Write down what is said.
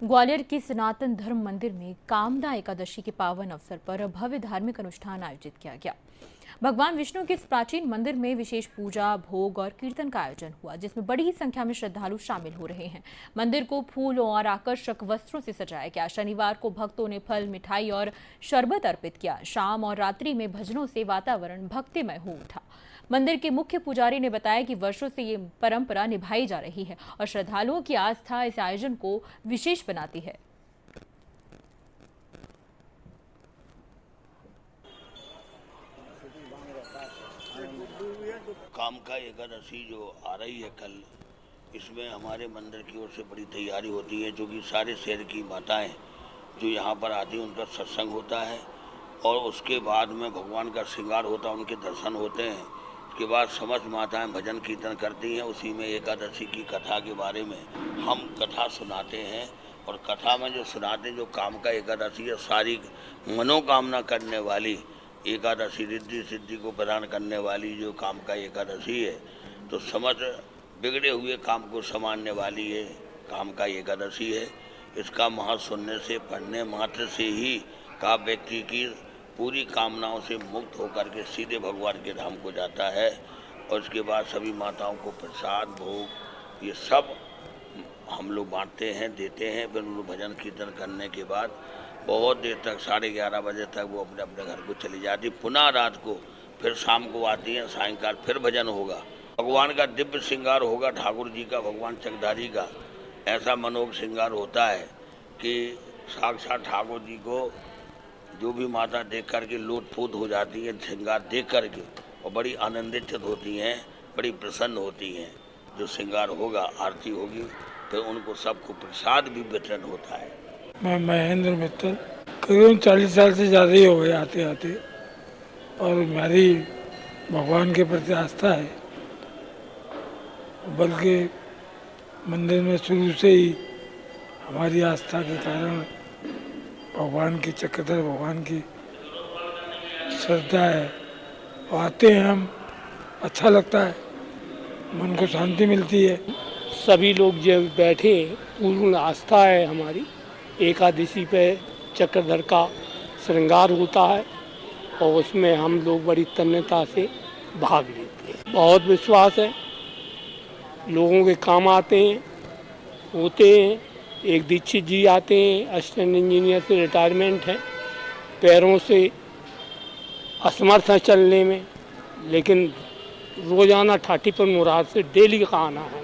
ग्वालियर की सनातन धर्म मंदिर में कामदा एकादशी के पावन अवसर पर भव्य धार्मिक अनुष्ठान आयोजित किया गया। भगवान विष्णु के इस प्राचीन मंदिर में विशेष पूजा, भोग और कीर्तन का आयोजन हुआ, जिसमें बड़ी ही संख्या में श्रद्धालु शामिल हो रहे हैं। मंदिर को फूलों और आकर्षक वस्त्रों से सजाया गया। शनिवार को भक्तों ने फल, मिठाई और शरबत अर्पित किया। शाम और रात्रि में भजनों से वातावरण भक्तिमय हो उठा। मंदिर के मुख्य पुजारी ने बताया कि वर्षों से ये परंपरा निभाई जा रही है और श्रद्धालुओं की आस्था इस आयोजन को विशेष बनाती है। कामका एकादशी जो आ रही है कल, इसमें हमारे मंदिर की ओर से बड़ी तैयारी होती है, जो कि सारे शहर की माताएं जो यहाँ पर आती हैं उनका सत्संग होता है और उसके बाद में भगवान का श्रृंगार होता है, उनके दर्शन होते हैं। उसके बाद समस्त माताएं भजन कीर्तन करती हैं। उसी में एकादशी की कथा के बारे में हम कथा सुनाते हैं और कथा में जो सुनाते हैं, जो कामका एकादशी है, सारी मनोकामना करने वाली एकादशी, रिद्धि सिद्धि को प्रदान करने वाली जो कामका एकादशी है, तो समझ बिगड़े हुए काम को संवारने वाली है कामका एकादशी है। इसका महत्व सुनने से, पढ़ने मात्र से ही का व्यक्ति की पूरी कामनाओं से मुक्त होकर के सीधे भगवान के धाम को जाता है। और उसके बाद सभी माताओं को प्रसाद, भोग, ये सब हम लोग बांटते हैं, देते हैं। फिर उन भजन कीर्तन करने के बाद बहुत देर तक, 11:30 बजे तक वो अपने अपने घर को चली जाती। पुनः रात को फिर शाम को आती हैं, सायंकाल फिर भजन होगा। भगवान का दिव्य श्रृंगार होगा, ठाकुर जी का, भगवान चकधारी का ऐसा मनोहर श्रृंगार होता है कि साक्षात ठाकुर जी को जो भी माता देख करके लोटपोट हो जाती है, श्रृंगार देख करके, और बड़ी आनंदित होती हैं, बड़ी प्रसन्न होती हैं। जो श्रृंगार होगा, आरती होगी, फिर उनको सबको प्रसाद भी वितरण होता है। मैं महेंद्र मित्तल, करीबन 40 साल से ज़्यादा ही हो गए आते आते, और मेरी भगवान के प्रति आस्था है। बल्कि मंदिर में शुरू से ही हमारी आस्था के कारण भगवान की, चक्रधर भगवान की श्रद्धा है। और आते हैं हम, अच्छा लगता है, मन को शांति मिलती है। सभी लोग जब बैठे, पूर्ण आस्था है हमारी। एकादशी पे चक्रधर का श्रृंगार होता है और उसमें हम लोग बड़ी तन्मयता से भाग लेते हैं। बहुत विश्वास है, लोगों के काम आते हैं, होते हैं। एक दीक्षित जी आते हैं, असिस्टेंट इंजीनियर से रिटायरमेंट है, पैरों से असमर्थ है चलने में, लेकिन रोजाना ठाठी पर मुराद से डेली का आना है।